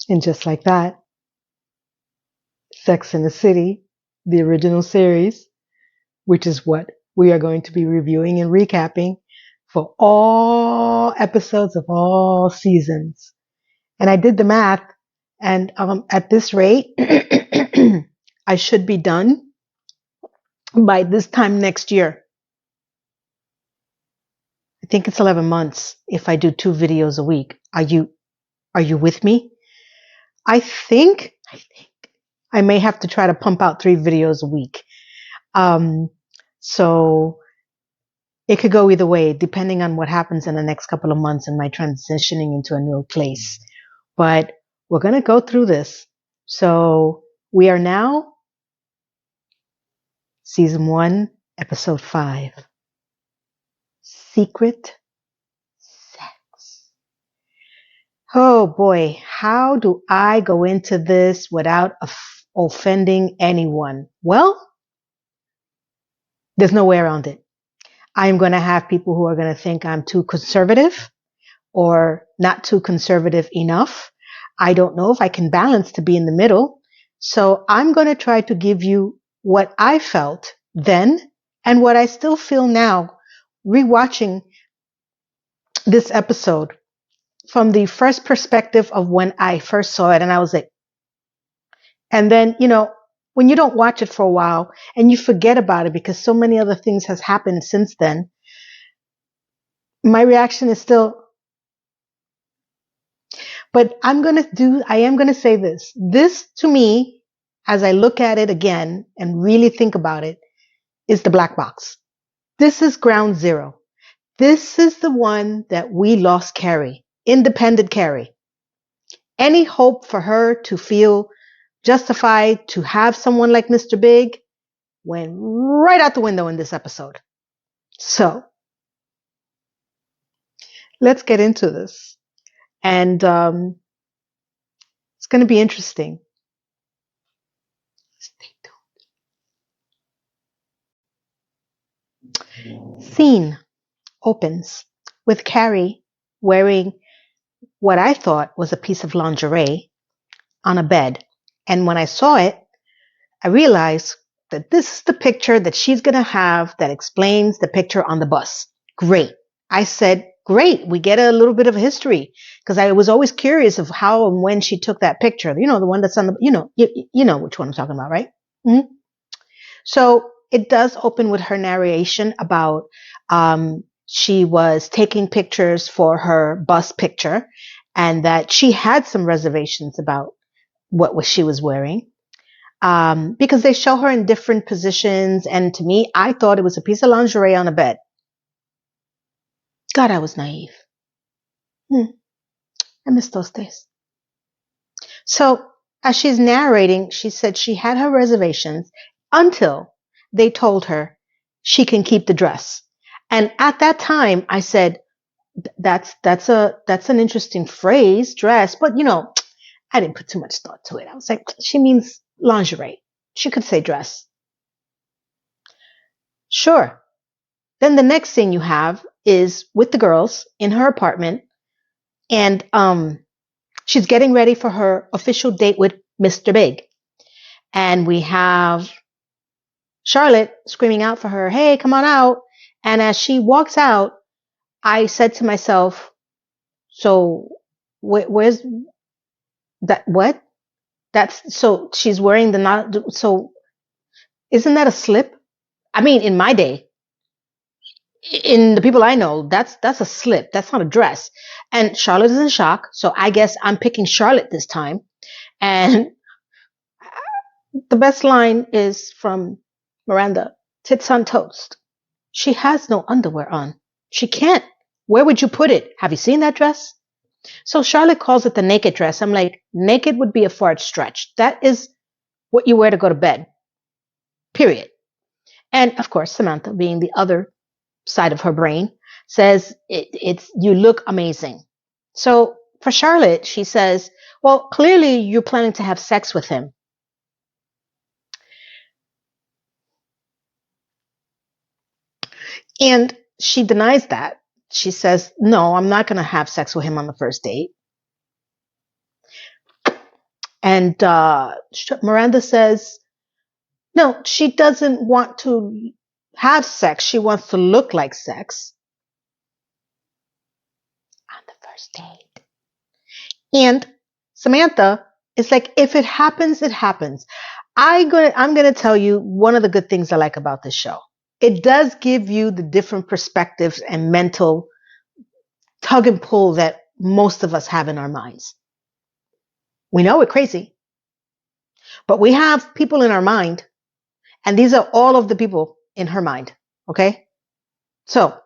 And just like that, Sex and the City, the original series, which is what we are going to be reviewing and recapping for all episodes of all seasons. And I did the math, and at this rate, I should be done by this time next year. I think it's 11 months if I do 2 videos a week. Are you with me? I think I may have to try to pump out 3 videos a week. So it could go either way, depending on what happens in the next couple of months and my transitioning into a new place. But we're going to go through this. So we are now season 1, episode 5. Secret sex. Oh boy, how do I go into this without offending anyone? Well, there's no way around it. I'm going to have people who are going to think I'm too conservative or not too conservative enough. I don't know if I can balance to be in the middle. So I'm going to try to give you what I felt then and what I still feel now, rewatching this episode from the first perspective of when I first saw it. And I was like, and then, when you don't watch it for a while and you forget about it because so many other things has happened since then, my reaction is still, but I am going to say this. This to me, as I look at it again and really think about it, is the black box. This is ground zero. This is the one that we lost Carrie, independent Carrie. Any hope for her to feel justified to have someone like Mr. Big went right out the window in this episode. So let's get into this. And it's going to be interesting. Stay tuned. Scene opens with Carrie wearing what I thought was a piece of lingerie on a bed. And when I saw it, I realized that this is the picture that she's going to have that explains the picture on the bus. Great. I said, great. We get a little bit of history because I was always curious of how and when she took that picture. The one that's on the, you know which one I'm talking about, right? Mm-hmm. So it does open with her narration about she was taking pictures for her bus picture and that she had some reservations about what she was wearing. Because they show her in different positions. And to me, I thought it was a piece of lingerie on a bed. God, I was naive. I miss those days. So as she's narrating, she said she had her reservations until they told her she can keep the dress. And at that time, I said, that's an interesting phrase, dress. But, I didn't put too much thought to it. I was like, she means lingerie. She could say dress. Sure. Then the next thing you have is with the girls in her apartment. And she's getting ready for her official date with Mr. Big. And we have Charlotte screaming out for her, hey, come on out. And as she walks out, I said to myself, so where's that? What? So she's wearing so isn't that a slip? I mean, in my day, in the people I know, that's a slip. That's not a dress. And Charlotte is in shock. So I guess I'm picking Charlotte this time. And the best line is from Miranda, tits on toast. She has no underwear on. She can't. Where would you put it? Have you seen that dress? So Charlotte calls it the naked dress. I'm like, naked would be a far stretch. That is what you wear to go to bed. Period. And of course, Samantha, being the other side of her brain, says it's you look amazing. So for Charlotte, she says, well, clearly you're planning to have sex with him. And she denies that. She says, no, I'm not going to have sex with him on the first date. And Miranda says, no, she doesn't want to have sex. She wants to look like sex on the first date. And Samantha is like, if it happens, it happens. I'm gonna tell you one of the good things I like about this show. It does give you the different perspectives and mental tug and pull that most of us have in our minds. We know we're crazy, but we have people in our mind, and these are all of the people in her mind. Okay? So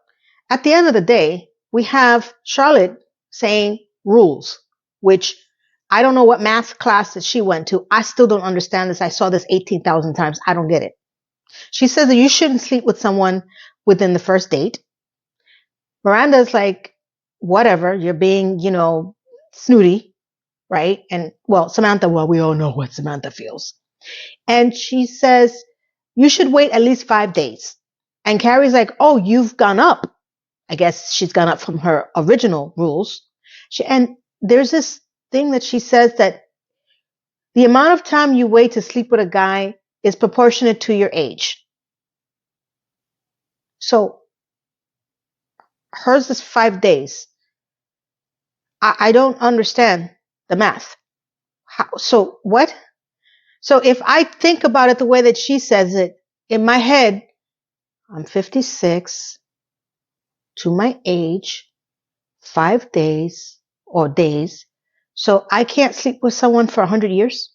at the end of the day, we have Charlotte saying rules, which I don't know what math class that she went to. I still don't understand this. I saw this 18,000 times. I don't get it. She says that you shouldn't sleep with someone within the first date. Miranda's like, whatever, you're being, snooty, right? And well, Samantha, well, we all know what Samantha feels. And she says, you should wait at least 5 days. And Carrie's like, oh, you've gone up. I guess she's gone up from her original rules. And there's this thing that she says that the amount of time you wait to sleep with a guy is proportionate to your age. So hers is 5 days. I don't understand the math. So what? So if I think about it the way that she says it, in my head, I'm 56 to my age, 5 days or days. So I can't sleep with someone for 100 years?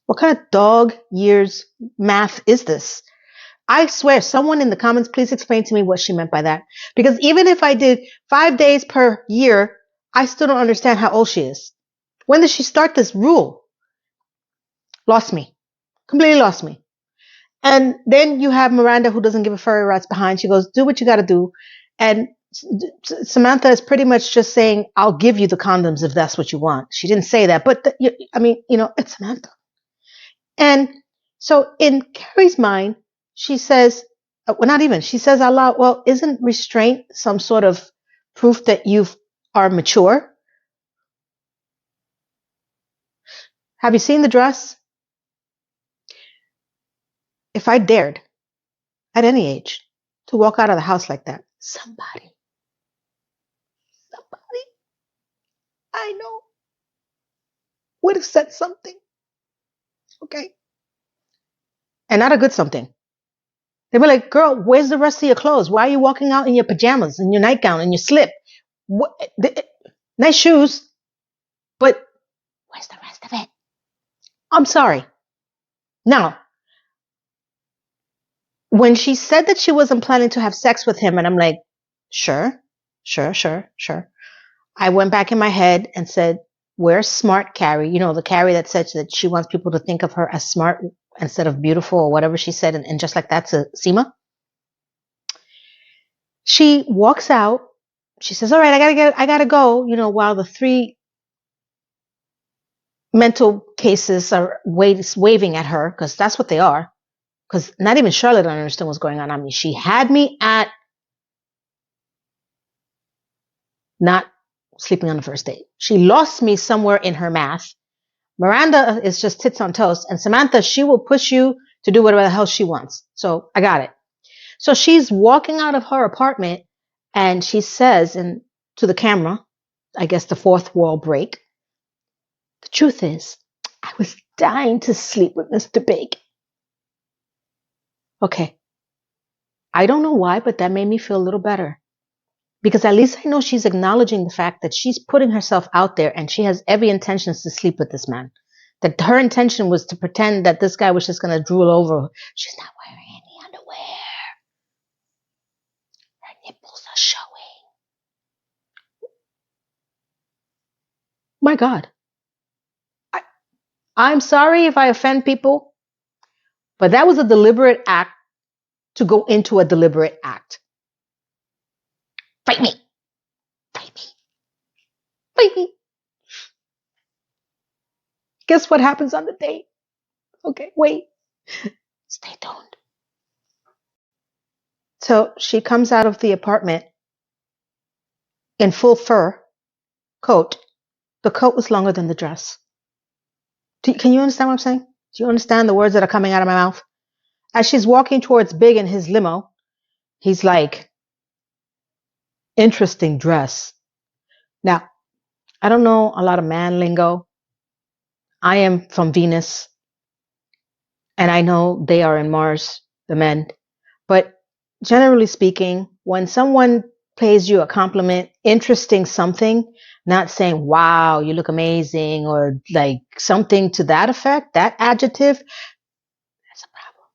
What kind of dog years math is this? I swear, someone in the comments, please explain to me what she meant by that. Because even if I did 5 days per year, I still don't understand how old she is. When did she start this rule? Lost me. Completely lost me. And then you have Miranda, who doesn't give a furry rat's behind. She goes, do what you got to do. And Samantha is pretty much just saying, I'll give you the condoms if that's what you want. She didn't say that, but it's Samantha. And so in Carrie's mind, she says, well, not even, she says out loud, well, isn't restraint some sort of proof that you are mature? Have you seen the dress? If I dared, at any age, to walk out of the house like that, somebody I know would have said something. Okay? And not a good something. They'd be like, girl, where's the rest of your clothes? Why are you walking out in your pajamas and your nightgown and your slip? Nice shoes, but where's the rest of it? I'm sorry. Now, when she said that she wasn't planning to have sex with him, and I'm like, sure. I went back in my head and said, where's smart Carrie? The Carrie that said that she wants people to think of her as smart instead of beautiful or whatever she said. And just like that's a Seema. She walks out. She says, all right, I gotta go, while the 3 mental cases are waving at her, because that's what they are. Because not even Charlotte don't understand what's going on. I mean, she had me at not sleeping on the first date. She lost me somewhere in her math. Miranda is just tits on toast. And Samantha, she will push you to do whatever the hell she wants. So I got it. So she's walking out of her apartment and she says to the camera, I guess the fourth wall break, the truth is, I was dying to sleep with Mr. Big. Okay. I don't know why, but that made me feel a little better. Because at least I know she's acknowledging the fact that she's putting herself out there and she has every intention to sleep with this man. That her intention was to pretend that this guy was just going to drool over her. She's not wearing any underwear. Her nipples are showing. My God. I'm sorry if I offend people, but that was a deliberate act to go into a deliberate act. Fight me. Fight me. Fight me. Guess what happens on the date? Okay, wait. Stay tuned. So she comes out of the apartment in full fur coat. The coat was longer than the dress. Can you understand what I'm saying? Do you understand the words that are coming out of my mouth? As she's walking towards Big in his limo, he's like, interesting dress. Now, I don't know a lot of man lingo. I am from Venus, and I know they are in Mars, the men. But generally speaking, when someone pays you a compliment, interesting something, not saying, wow, you look amazing, or like something to that effect, that adjective, that's a problem.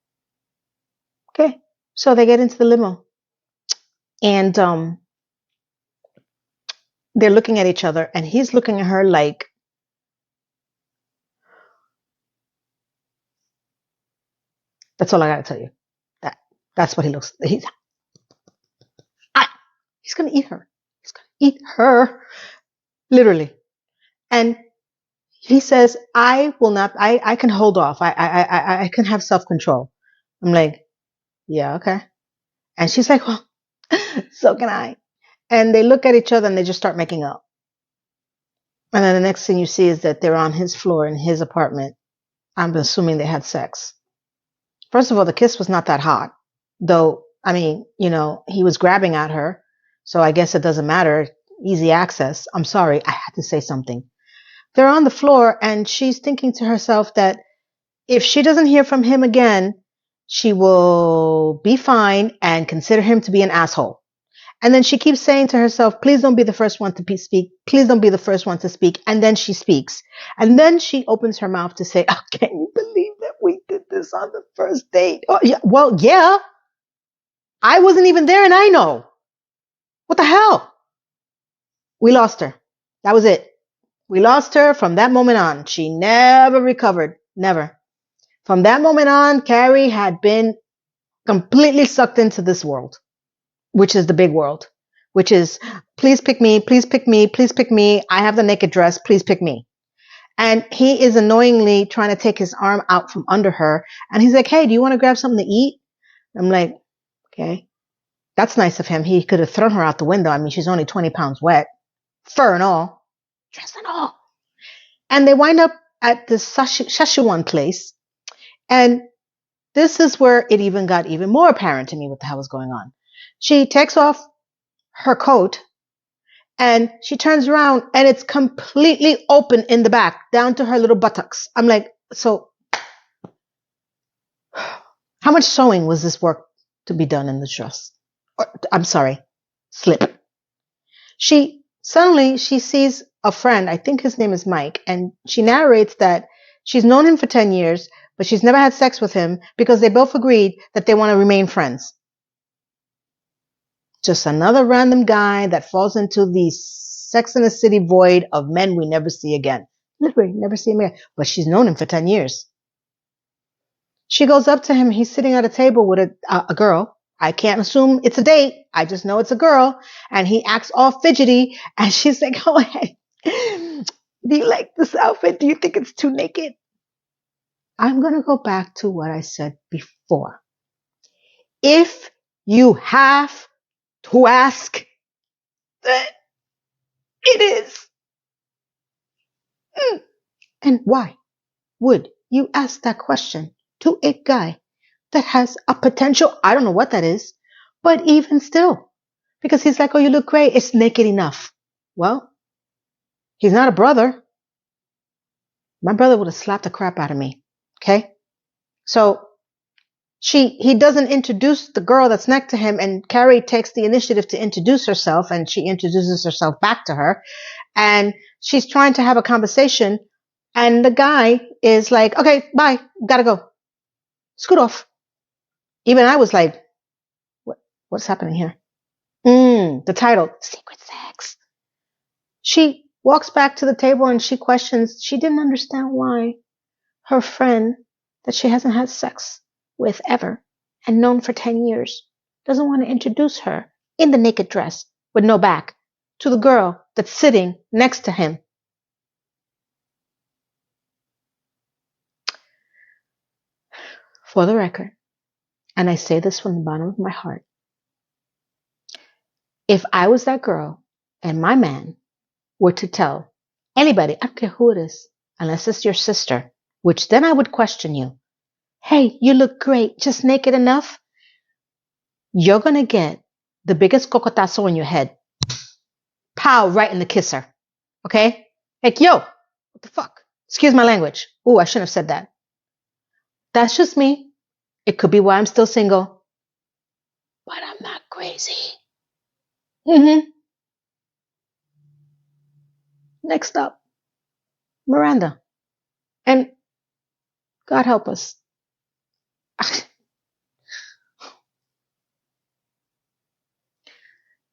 Okay. So they get into the limo and they're looking at each other, and he's looking at her like, that's all I gotta tell you. That's what he looks. He's gonna eat her. He's gonna eat her, literally. And he says, I will not. I can hold off. I can have self control. I'm like, yeah, okay. And she's like, well, so can I. And they look at each other and they just start making up. And then the next thing you see is that they're on his floor in his apartment. I'm assuming they had sex. First of all, the kiss was not that hot, though. I mean, he was grabbing at her. So I guess it doesn't matter. Easy access. I'm sorry. I had to say something. They're on the floor and she's thinking to herself that if she doesn't hear from him again, she will be fine and consider him to be an asshole. And then she keeps saying to herself, please don't be the first one to speak. Please don't be the first one to speak. And then she speaks. And then she opens her mouth to say, oh, can you believe that we did this on the first date? Oh, yeah. Well, yeah. I wasn't even there and I know. What the hell? We lost her. That was it. We lost her from that moment on. She never recovered. Never. From that moment on, Carrie had been completely sucked into this world, which is the big world, which is, please pick me, please pick me, please pick me. I have the naked dress. Please pick me. And he is annoyingly trying to take his arm out from under her. And he's like, hey, do you want to grab something to eat? I'm like, okay. That's nice of him. He could have thrown her out the window. I mean, she's only 20 pounds wet, fur and all, dress and all. And they wind up at this Szechuan place. And this is where it even got even more apparent to me what the hell was going on. She takes off her coat and she turns around and it's completely open in the back down to her little buttocks. I'm like, so how much sewing was this work to be done in this dress? I'm sorry, slip. She sees a friend, I think his name is Mike, and she narrates that she's known him for 10 years, but she's never had sex with him because they both agreed that they want to remain friends. Just another random guy that falls into the Sex and the City void of men we never see again. Literally, never see him again. But she's known him for 10 years. She goes up to him. He's sitting at a table with a girl. I can't assume it's a date. I just know it's a girl. And he acts all fidgety. And she's like, oh, hey, do you like this outfit? Do you think it's too naked? I'm going to go back to what I said before. If you have to ask, then it is. And why would you ask that question to a guy that has a potential? I don't know what that is, but even still, because he's like, oh, you look great. It's naked enough. Well, he's not a brother. My brother would have slapped the crap out of me. Okay. So he doesn't introduce the girl that's next to him, and Carrie takes the initiative to introduce herself, and she introduces herself back to her, and she's trying to have a conversation, and the guy is like, okay, bye, gotta go, scoot off. Even I was like, what's happening here? The title, Secret Sex. She walks back to the table and she questions, she didn't understand why her friend that she hasn't had sex with ever and known for 10 years doesn't want to introduce her in the naked dress with no back to the girl that's sitting next to him. For the record, and I say this from the bottom of my heart, if I was that girl and my man were to tell anybody, I don't care who it is, unless it's your sister, which then I would question you. Hey, you look great, just naked enough? You're going to get the biggest cocotazo in your head. Pow, right in the kisser. Okay? Like, yo, what the fuck? Excuse my language. Ooh, I shouldn't have said that. That's just me. It could be why I'm still single. But I'm not crazy. Next up, Miranda. And God help us.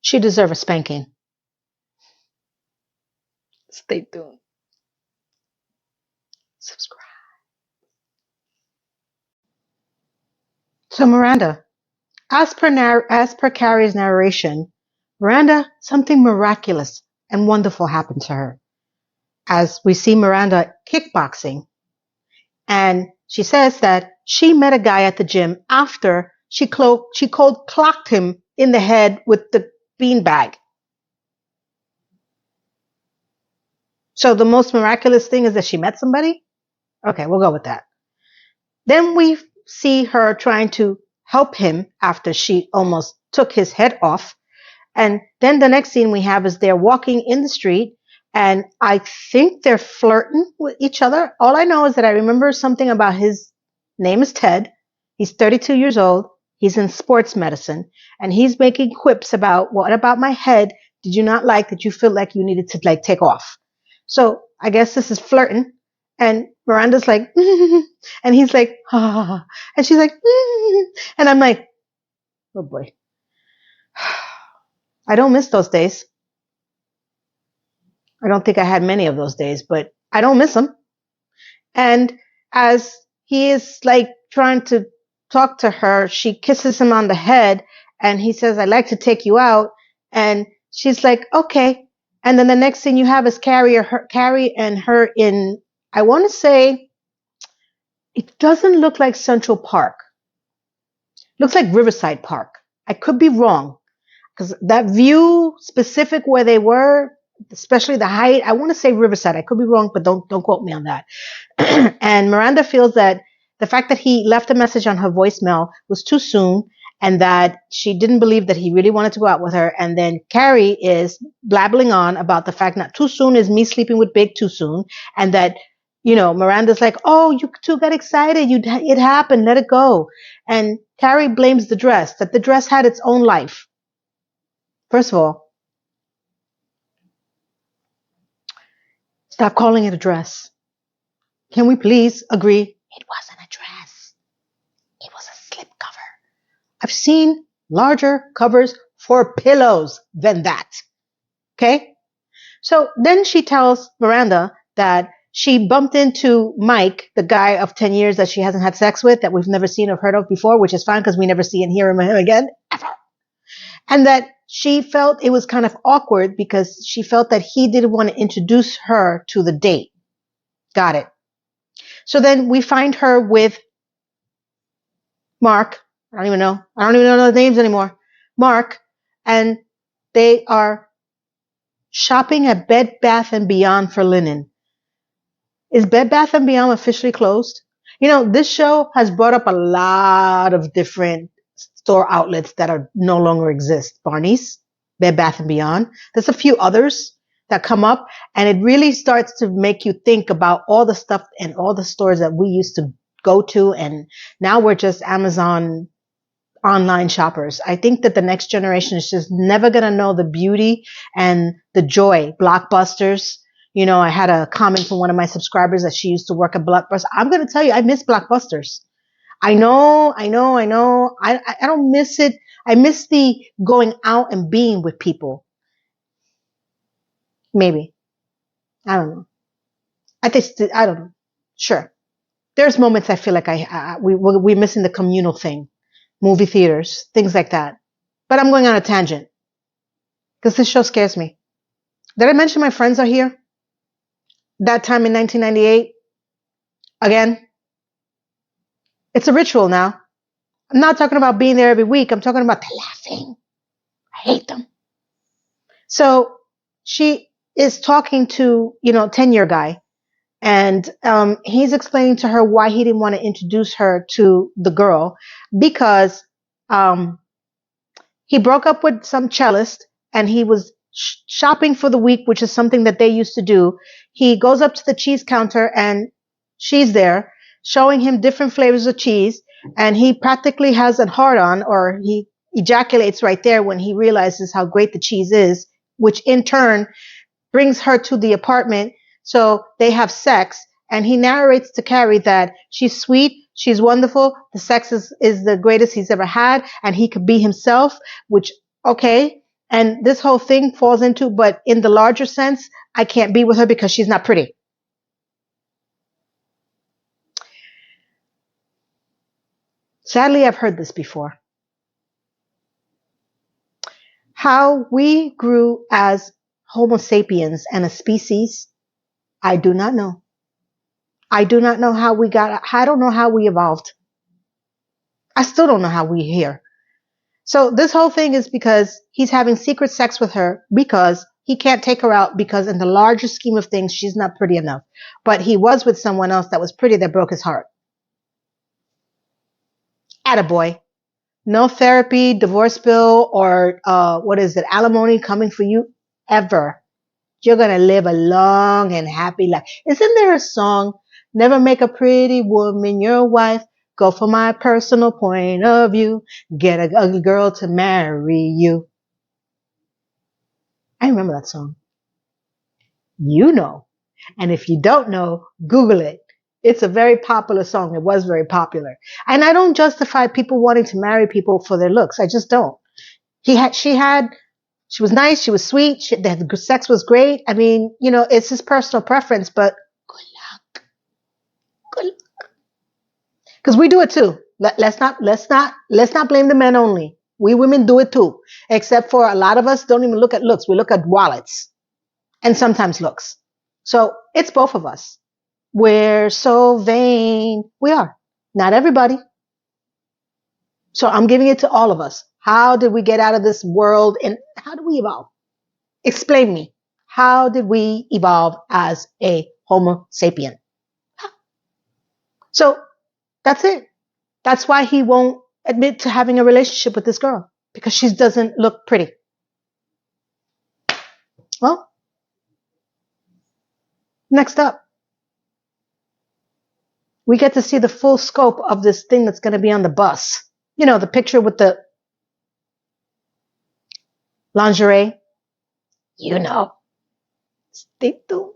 She deserves a spanking. Stay tuned. Subscribe. So Miranda, as per Carrie's narration, Miranda, something miraculous and wonderful happened to her. As we see Miranda kickboxing, and she says that she met a guy at the gym after she cold clocked him in the head with the beanbag. So the most miraculous thing is that she met somebody? Okay, we'll go with that. Then we see her trying to help him after she almost took his head off. And then the next scene we have is they're walking in the street, and I think they're flirting with each other. All I know is that I remember something about his name is Ted. He's 32 years old. He's in sports medicine, and he's making quips about, what about my head did you not like that you feel like you needed to like take off? So I guess this is flirting. And Miranda's like, and he's like, ah, and she's like, and I'm like, oh boy. I don't miss those days. I don't think I had many of those days, but I don't miss them. And as he is like trying to talk to her, she kisses him on the head, and he says, I'd like to take you out. And she's like, okay. And then the next thing you have is Carrie and her in, I want to say, it doesn't look like Central Park. It looks like Riverside Park. I could be wrong, because that view specific where they were, especially the height, I want to say Riverside. I could be wrong, but don't quote me on that. And Miranda feels that the fact that he left a message on her voicemail was too soon, and that she didn't believe that he really wanted to go out with her. And then Carrie is blabbling on about the fact that too soon is me sleeping with Big too soon, and that, you know, Miranda's like, oh, you two got excited. It happened. Let it go. And Carrie blames the dress, that the dress had its own life. First of all, stop calling it a dress. Can we please agree? It wasn't a dress. It was a slip cover. I've seen larger covers for pillows than that. Okay? So then she tells Miranda that she bumped into Mike, the guy of 10 years that she hasn't had sex with, that we've never seen or heard of before, which is fine because we never see and hear him again, ever. And that she felt it was kind of awkward because she felt that he didn't want to introduce her to the date. Got it. So then we find her with Mark. I don't even know the names anymore. Mark. And they are shopping at Bed Bath & Beyond for linen. Is Bed Bath & Beyond officially closed? You know, this show has brought up a lot of different store outlets that are no longer exist. Barney's, Bed Bath & Beyond. There's a few others that come up, and it really starts to make you think about all the stuff and all the stores that we used to go to, and now we're just Amazon online shoppers. I think that the next generation is just never going to know the beauty and the joy. Blockbusters. You know, I had a comment from one of my subscribers that she used to work at Blockbusters. I'm going to tell you, I miss Blockbusters. I know. I don't miss it. I miss the going out and being with people. Maybe. I don't know. I don't know. Sure. There's moments I feel like we're missing the communal thing. Movie theaters, things like that. But I'm going on a tangent because this show scares me. Did I mention my friends are here? That time in 1998? Again? It's a ritual now. I'm not talking about being there every week. I'm talking about the laughing. I hate them. So she is talking to, 10-year guy. And he's explaining to her why he didn't want to introduce her to the girl because um, he broke up with some cellist and he was shopping for the week, which is something that they used to do. He goes up to the cheese counter and she's there showing him different flavors of cheese. And he practically has a heart on, or he ejaculates right there when he realizes how great the cheese is, which in turn brings her to the apartment. So they have sex. And he narrates to Carrie that she's sweet, she's wonderful, the sex is the greatest he's ever had, and he could be himself, which, okay. And this whole thing falls into, but in the larger sense, I can't be with her because she's not pretty. Sadly, I've heard this before. How we grew as Homo sapiens and a species, I do not know. I do not know how we got, I don't know how we evolved. I still don't know how we're here. So this whole thing is because he's having secret sex with her because he can't take her out because in the larger scheme of things, she's not pretty enough. But he was with someone else that was pretty that broke his heart. Attaboy. No therapy, divorce bill, or what is it, alimony coming for you ever. You're going to live a long and happy life. Isn't there a song, never make a pretty woman your wife? Go for my personal point of view. Get a ugly girl to marry you. I remember that song. You know. And if you don't know, Google it. It's a very popular song. It was very popular. And I don't justify people wanting to marry people for their looks. I just don't. She was nice. She was sweet. The sex was great. I mean, it's his personal preference, but good luck. Because we do it too. Let's not blame the men only. We women do it too. Except for a lot of us don't even look at looks. We look at wallets and sometimes looks. So it's both of us. We're so vain. We are. Not everybody. So I'm giving it to all of us. How did we get out of this world and how do we evolve? Explain me. How did we evolve as a Homo sapien? So that's it. That's why he won't admit to having a relationship with this girl because she doesn't look pretty. Well, next up, we get to see the full scope of this thing that's going to be on the bus. The picture with the lingerie. Stay tuned.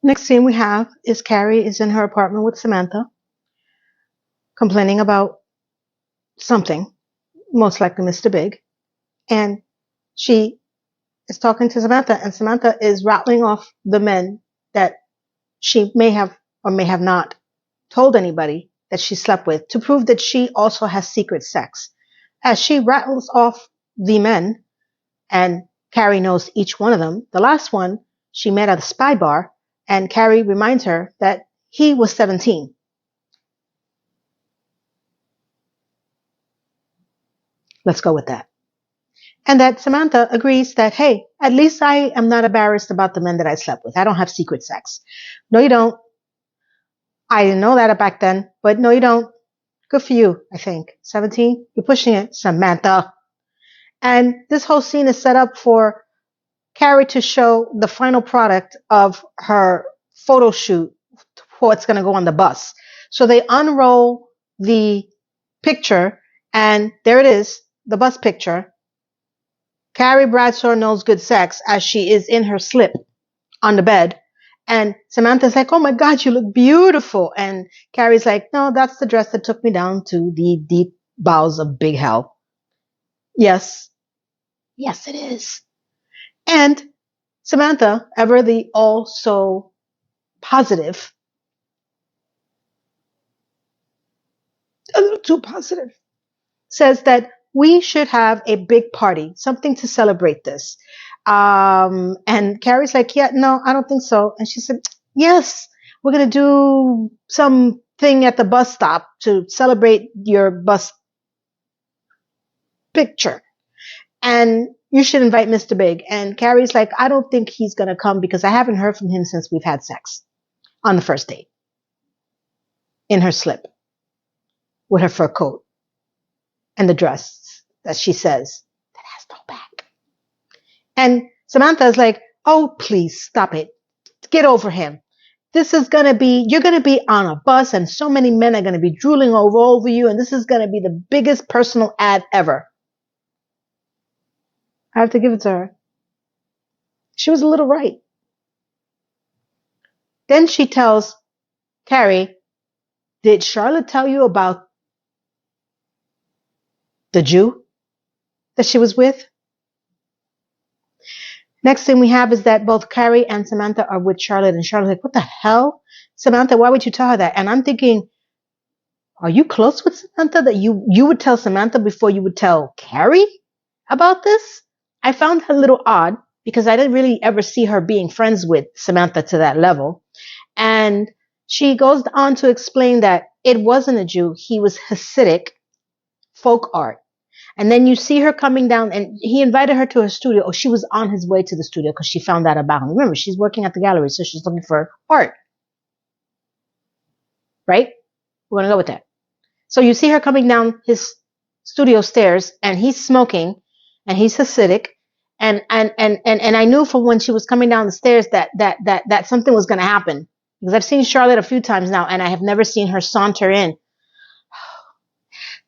Next scene we have is Carrie is in her apartment with Samantha, complaining about something, most likely Mr. Big. And she is talking to Samantha, and Samantha is rattling off the men that she may have or may have not told anybody that she slept with to prove that she also has secret sex. As she rattles off the men, and Carrie knows each one of them, the last one she met at a spy bar, and Carrie reminds her that he was 17. Let's go with that. And that Samantha agrees that, hey, at least I am not embarrassed about the men that I slept with. I don't have secret sex. No, you don't. I didn't know that back then, but no, you don't. Good for you, I think. 17? You're pushing it, Samantha. And this whole scene is set up for Carrie to show the final product of her photo shoot for what's going to go on the bus. So they unroll the picture, and there it is, the bus picture. Carrie Bradshaw knows good sex as she is in her slip on the bed. And Samantha's like, oh my God, you look beautiful. And Carrie's like, no, that's the dress that took me down to the deep bowels of big hell. Yes. Yes, it is. And Samantha, ever the all so positive, a little too positive, says that we should have a big party, something to celebrate this. And Carrie's like, yeah, no, I don't think so. And she said, yes, we're going to do something at the bus stop to celebrate your bus picture. And, You should invite Mr. Big. And Carrie's like, I don't think he's going to come because I haven't heard from him since we've had sex on the first date. In her slip with her fur coat and the dress that she says that has no back. And Samantha's like, oh, please stop it. Get over him. This is going to be, you're going to be on a bus and so many men are going to be drooling over you. And this is going to be the biggest personal ad ever. I have to give it to her. She was a little right. Then she tells Carrie, did Charlotte tell you about the Jew that she was with? Next thing we have is that both Carrie and Samantha are with Charlotte, and Charlotte's like, what the hell? Samantha, why would you tell her that? And I'm thinking, are you close with Samantha that you would tell Samantha before you would tell Carrie about this? I found her a little odd because I didn't really ever see her being friends with Samantha to that level. And she goes on to explain that it wasn't a Jew. He was Hasidic folk art. And then you see her coming down, and he invited her to her studio. Oh, she was on his way to the studio because she found out about him. Remember, she's working at the gallery, so she's looking for art. Right? We're going to go with that. So you see her coming down his studio stairs, and he's smoking, and he's Hasidic. And I knew from when she was coming down the stairs that something was going to happen. Because I've seen Charlotte a few times now, and I have never seen her saunter in.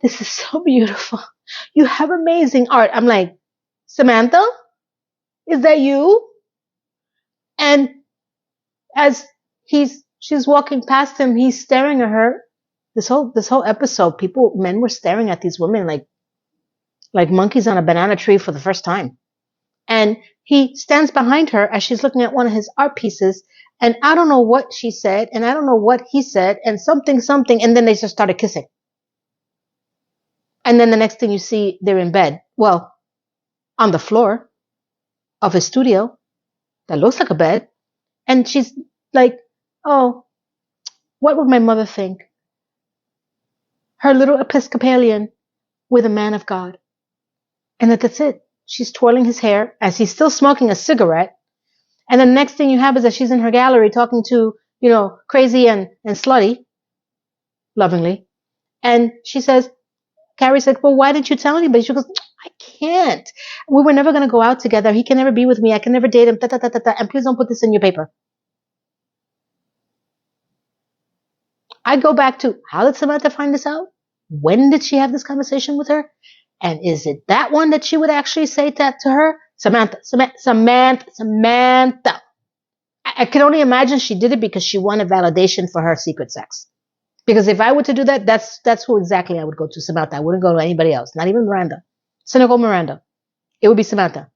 This is so beautiful. You have amazing art. I'm like, Samantha, is that you? And as she's walking past him, he's staring at her. This whole episode, men were staring at these women like monkeys on a banana tree for the first time. And he stands behind her as she's looking at one of his art pieces. And I don't know what she said, and I don't know what he said, and something, and then they just started kissing. And then the next thing you see, they're in bed. Well, on the floor of his studio that looks like a bed. And she's like, oh, what would my mother think? Her little Episcopalian with a man of God. And that's it. She's twirling his hair as he's still smoking a cigarette. And the next thing you have is that she's in her gallery talking to, crazy and slutty, lovingly. And she says, Carrie's like, well, why didn't you tell anybody? She goes, I can't. We were never going to go out together. He can never be with me. I can never date him. And please don't put this in your paper. I go back to, how did Samantha find this out? When did she have this conversation with her? And is it that one that she would actually say that to her? Samantha. I can only imagine she did it because she wanted validation for her secret sex. Because if I were to do that, that's who exactly I would go to, Samantha. I wouldn't go to anybody else, not even Miranda. Cynical Miranda. It would be Samantha.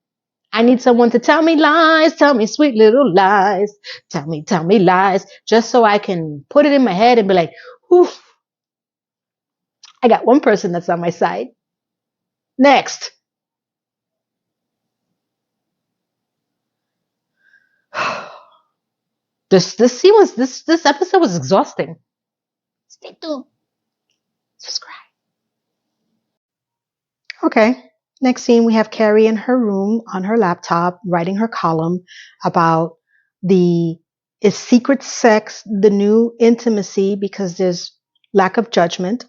I need someone to tell me lies, tell me sweet little lies, tell me lies, just so I can put it in my head and be like, oof, I got one person that's on my side. Next. This episode was exhausting. Stay tuned. Subscribe. Okay. Next scene, we have Carrie in her room on her laptop writing her column about is secret sex the new intimacy because there's lack of judgment.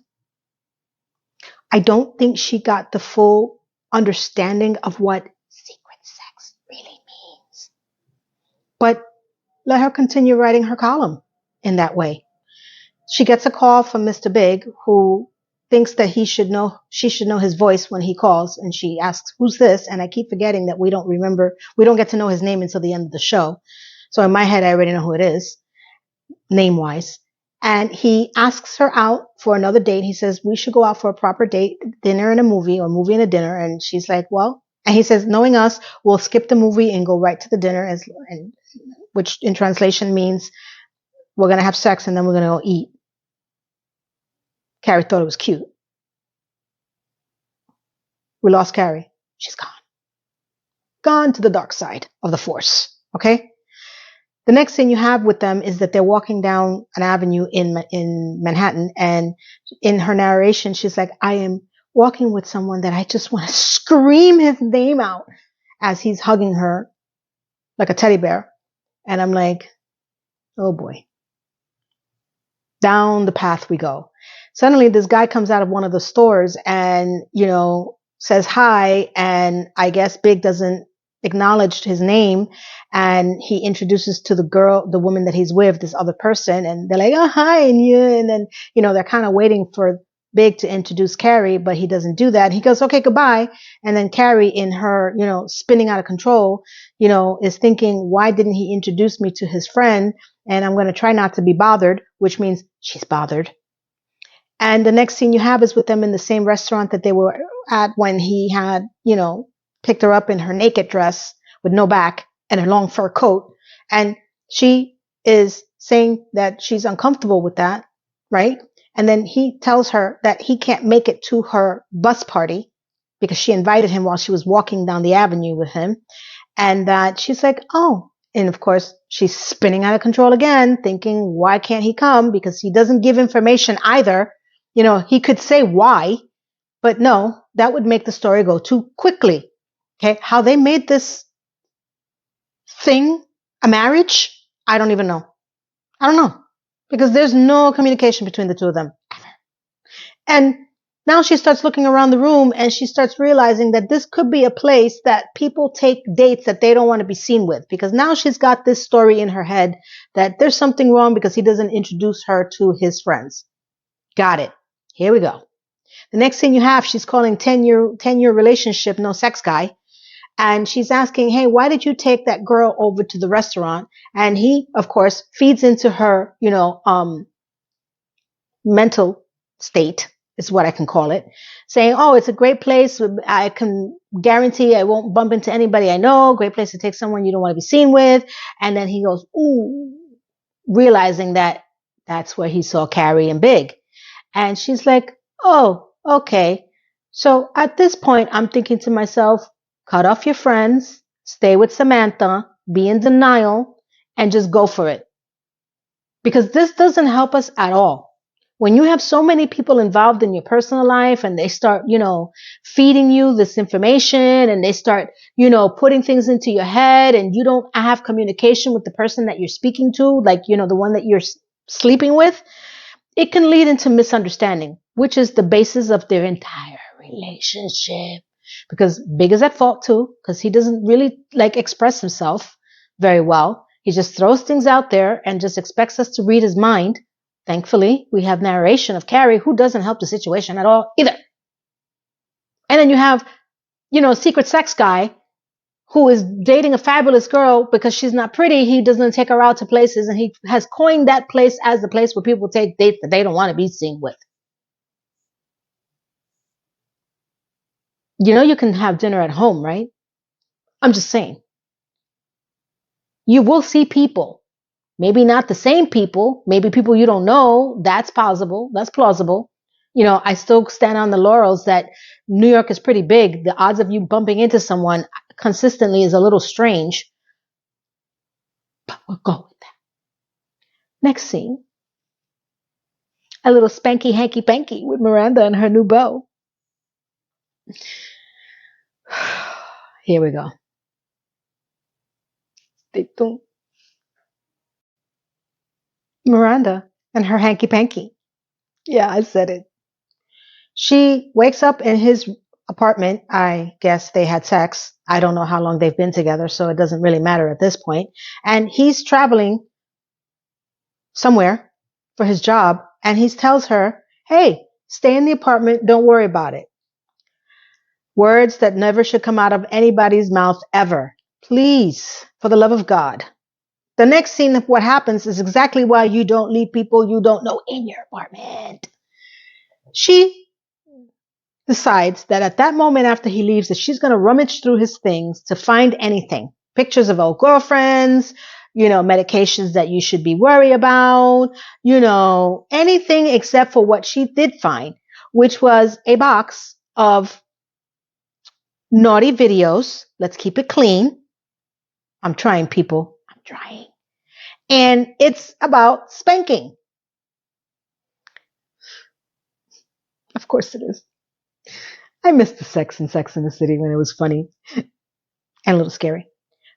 I don't think she got the full understanding of what secret sex really means. But let her continue writing her column in that way. She gets a call from Mr. Big, who thinks that she should know his voice when he calls, and she asks, who's this? And I keep forgetting that we don't get to know his name until the end of the show. So in my head, I already know who it is, name-wise. And he asks her out for another date. He says, we should go out for a proper date, dinner and a movie, or movie and a dinner. And she's like, well, and he says, knowing us, we'll skip the movie and go right to the dinner, which in translation means we're going to have sex and then we're going to go eat. Carrie thought it was cute. We lost Carrie. She's gone. Gone to the dark side of the force. Okay? The next thing you have with them is that they're walking down an avenue in Manhattan, and in her narration, she's like, I am walking with someone that I just want to scream his name out. as he's hugging her like a teddy bear. And I'm like, oh boy, down the path we go. Suddenly this guy comes out of one of the stores and, says hi. And I guess Big doesn't acknowledge his name. And he introduces to the woman that he's with, this other person. And they're like, oh, hi. And then, they're kind of waiting for Big to introduce Carrie, but he doesn't do that. He goes, okay, goodbye. And then Carrie, in her, spinning out of control, is thinking, why didn't he introduce me to his friend? And I'm going to try not to be bothered, which means she's bothered. And the next scene you have is with them in the same restaurant that they were at when he had, picked her up in her naked dress with no back and a long fur coat. And she is saying that she's uncomfortable with that, right? And then he tells her that he can't make it to her bus party because she invited him while she was walking down the avenue with him. And that she's like, oh. And of course, she's spinning out of control again, thinking, why can't he come? Because he doesn't give information either. He could say why, but no, that would make the story go too quickly. Okay. How they made this thing a marriage, I don't even know. I don't know. Because there's no communication between the two of them. And now she starts looking around the room and she starts realizing that this could be a place that people take dates that they don't want to be seen with, because now she's got this story in her head that there's something wrong because he doesn't introduce her to his friends. Got it. Here we go. The next thing you have, she's calling 10-year relationship, no sex guy. And she's asking, hey, why did you take that girl over to the restaurant? And he, of course, feeds into her, mental state is what I can call it, saying, oh, it's a great place. I can guarantee I won't bump into anybody I know. Great place to take someone you don't want to be seen with. And then he goes, ooh, realizing that that's where he saw Carrie and Big. And she's like, oh, okay. So at this point, I'm thinking to myself, cut off your friends, stay with Samantha, be in denial, and just go for it. Because this doesn't help us at all. When you have so many people involved in your personal life and they start, feeding you this information and they start, putting things into your head and you don't have communication with the person that you're speaking to, like, the one that you're sleeping with, it can lead into misunderstanding, which is the basis of their entire relationship. Because Big is at fault too, because he doesn't really express himself very well. He just throws things out there and just expects us to read his mind. Thankfully, we have narration of Carrie, who doesn't help the situation at all either. And then you have, secret sex guy who is dating a fabulous girl because she's not pretty. He doesn't take her out to places, and he has coined that place as the place where people take dates that they don't want to be seen with. You can have dinner at home, right? I'm just saying. You will see people. Maybe not the same people. Maybe people you don't know. That's possible. That's plausible. I still stand on the laurels that New York is pretty big. The odds of you bumping into someone consistently is a little strange. But we'll go with that. Next scene. A little spanky hanky panky with Miranda and her new beau. Here we go. Miranda and her hanky panky. Yeah, I said it. She wakes up in his apartment. I guess they had sex. I don't know how long they've been together, so it doesn't really matter at this point. And he's traveling somewhere for his job, and he tells her, hey, stay in the apartment. Don't worry about it. Words that never should come out of anybody's mouth ever. Please, for the love of God. The next scene of what happens is exactly why you don't leave people you don't know in your apartment. She decides that at that moment after he leaves, that she's going to rummage through his things to find anything. Pictures of old girlfriends, medications that you should be worried about, anything except for what she did find, which was a box of naughty videos. Let's keep it clean. I'm trying, people. I'm trying. And it's about spanking. Of course it is. I miss the sex in Sex in the City when it was funny. and a little scary.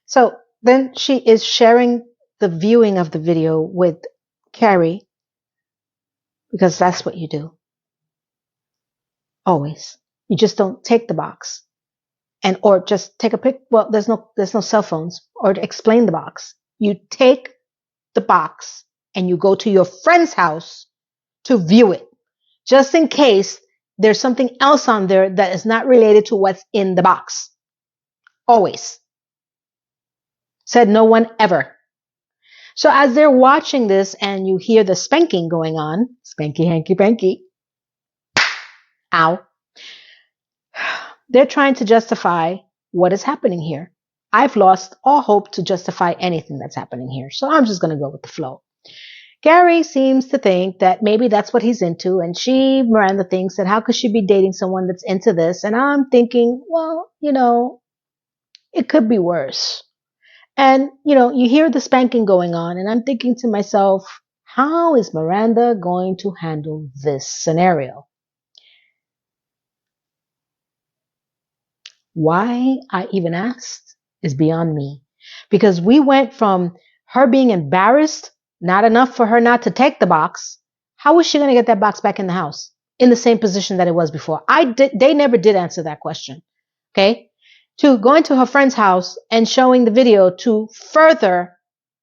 So then she is sharing the viewing of the video with Carrie because that's what you do always. You just don't take the box and or just take a pic. Well, there's no cell phones or to explain the box. You take the box and you go to your friend's house to view it, just in case there's something else on there that is not related to what's in the box. Always. Said no one ever. So as they're watching this and you hear the spanking going on, spanky, hanky, panky, ow, they're trying to justify what is happening here. I've lost all hope to justify anything that's happening here. So I'm just going to go with the flow. Gary seems to think that maybe that's what he's into. And Miranda, thinks that how could she be dating someone that's into this? And I'm thinking, well, it could be worse. And, you hear the spanking going on. And I'm thinking to myself, how is Miranda going to handle this scenario? Why I even asked is beyond me. Because we went from her being embarrassed, not enough for her not to take the box. How was she going to get that box back in the house in the same position that it was before? They never did answer that question. Okay. To going to her friend's house and showing the video to further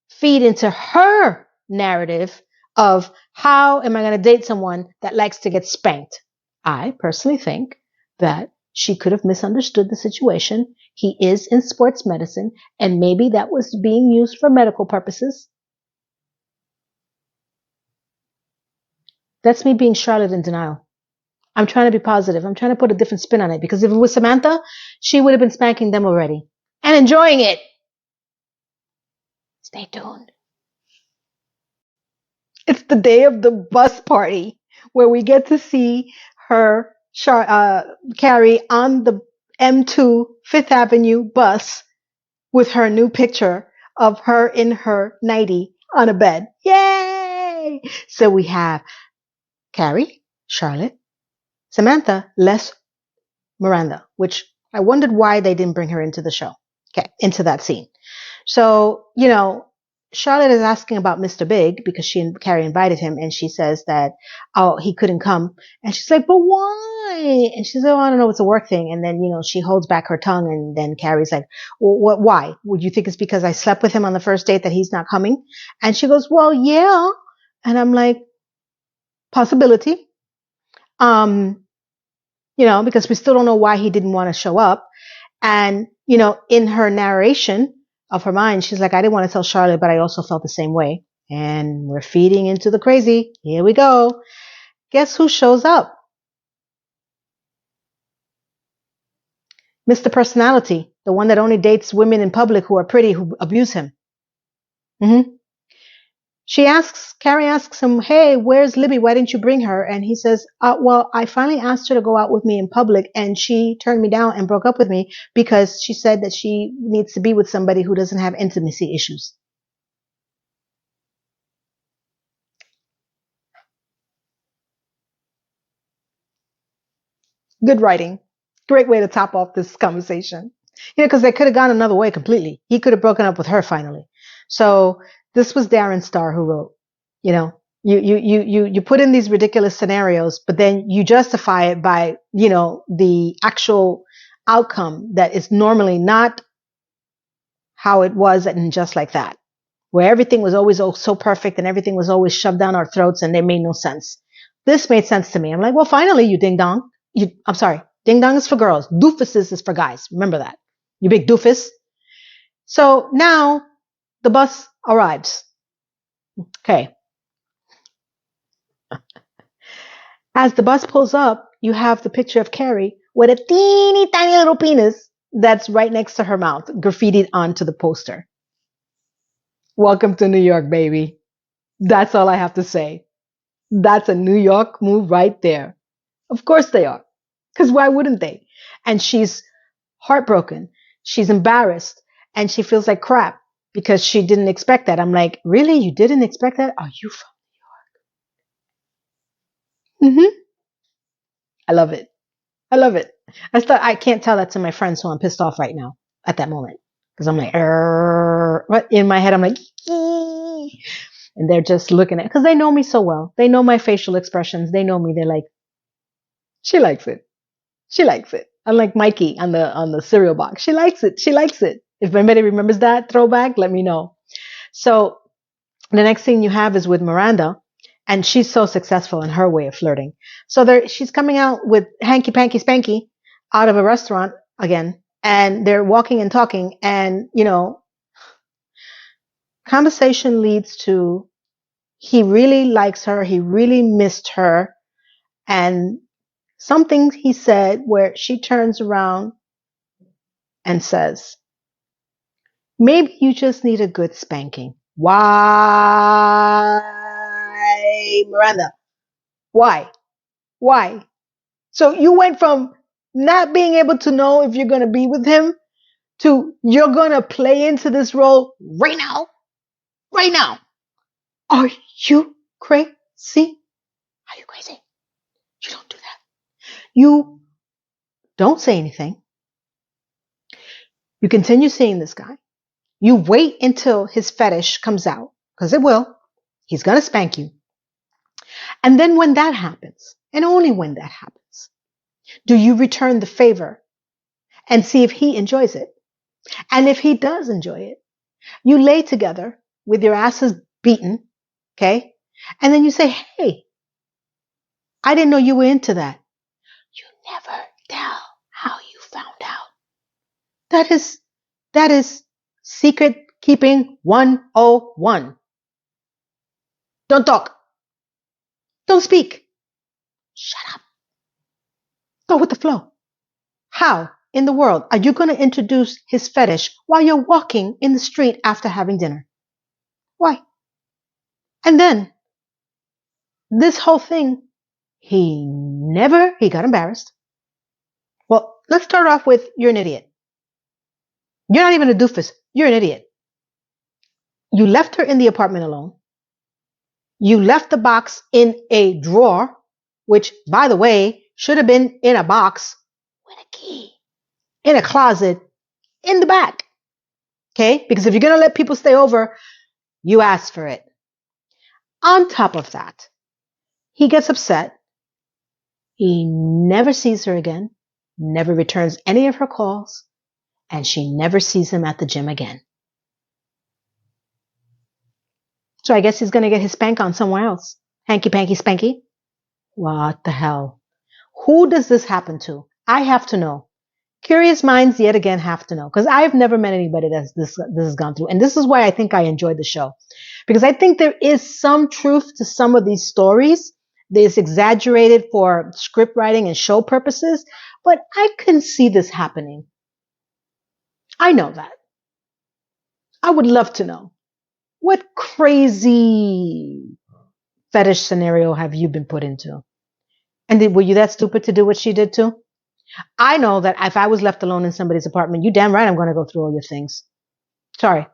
feed into her narrative of how am I going to date someone that likes to get spanked? I personally think that she could have misunderstood the situation. He is in sports medicine, and maybe that was being used for medical purposes. That's me being Charlotte in denial. I'm trying to be positive. I'm trying to put a different spin on it because if it was Samantha, she would have been spanking them already and enjoying it. Stay tuned. It's the day of the bus party where we get to see her, Carrie, on the M2 Fifth Avenue bus with her new picture of her in her nightie on a bed. Yay! So we have Carrie, Charlotte, Samantha, Les, Miranda, which I wondered why they didn't bring her into the show. Okay, into that scene. So, Charlotte is asking about Mr. Big because she and Carrie invited him, and she says that, oh, he couldn't come. And she's like, but why? And she's like, oh, I don't know, it's a work thing. And then, she holds back her tongue, and then Carrie's like, well, why? Would you think it's because I slept with him on the first date that he's not coming? And she goes, well, yeah. And I'm like, possibility. Because we still don't know why he didn't want to show up. And, in her narration of her mind, she's like, I didn't want to tell Charlotte, but I also felt the same way. And we're feeding into the crazy. Here we go. Guess who shows up? Mr. Personality, the one that only dates women in public who are pretty, who abuse him. Mm-hmm. Carrie asks him, hey, where's Libby? Why didn't you bring her? And he says, well, I finally asked her to go out with me in public, and she turned me down and broke up with me because she said that she needs to be with somebody who doesn't have intimacy issues. Good writing. Great way to top off this conversation. Because they could have gone another way completely. He could have broken up with her finally. So this was Darren Star who wrote, you put in these ridiculous scenarios, but then you justify it by, the actual outcome that is normally not how it was and just like that, where everything was always so perfect and everything was always shoved down our throats and they made no sense. This made sense to me. I'm like, well, finally, you ding dong. I'm sorry. Ding dong is for girls. Doofuses is for guys. Remember that. You big doofus. So now the bus arrives. Okay. As the bus pulls up, you have the picture of Carrie with a teeny tiny little penis that's right next to her mouth, graffitied onto the poster. Welcome to New York, baby. That's all I have to say. That's a New York move right there. Of course they are. Because why wouldn't they? And she's heartbroken. She's embarrassed. And she feels like crap because she didn't expect that. I'm like, really? You didn't expect that? Are you from New York? Mm-hmm. I love it. I love it. I can't tell that to my friends, so I'm pissed off right now. at that moment. Because I'm like, but in my head, I'm like, and they're just looking at, because they know me so well. They know my facial expressions. They know me. They're like, she likes it. She likes it. Unlike Mikey on the cereal box. She likes it. She likes it. If anybody remembers that throwback, let me know. So the next thing you have is with Miranda, and she's so successful in her way of flirting. So she's coming out with hanky panky spanky out of a restaurant again, and they're walking and talking, and conversation leads to he really likes her, he really missed her, and something he said where she turns around and says, maybe you just need a good spanking. Why, Miranda? Why? Why? So you went from not being able to know if you're going to be with him to you're going to play into this role right now? Right now. Are you crazy? Are you crazy? You don't do that. You don't say anything. You continue seeing this guy. You wait until his fetish comes out, because it will. He's going to spank you. And then when that happens, and only when that happens, do you return the favor and see if he enjoys it. And if he does enjoy it, you lay together with your asses beaten, okay? And then you say, hey, I didn't know you were into that. You never tell how you found out. That is secret keeping 101. Don't talk. Don't speak. Shut up. Go with the flow. How in the world are you going to introduce his fetish while you're walking in the street after having dinner? Why? And then this whole thing, he got embarrassed. Well, let's start off with you're an idiot. You're not even a doofus. You're an idiot. You left her in the apartment alone. You left the box in a drawer, which, by the way, should have been in a box with a key, in a closet, in the back. Okay? Because if you're going to let people stay over, you ask for it. On top of that, he gets upset. He never sees her again, never returns any of her calls, and she never sees him at the gym again. So I guess he's going to get his spank on somewhere else. Hanky panky spanky. What the hell? Who does this happen to? I have to know. Curious minds yet again have to know, because I've never met anybody that this has gone through. And this is why I think I enjoyed the show, because I think there is some truth to some of these stories. It's exaggerated for script writing and show purposes, but I can see this happening. I know that. I would love to know. What crazy fetish scenario have you been put into? And were you that stupid to do what she did too? I know that if I was left alone in somebody's apartment, you damn right I'm going to go through all your things. Sorry.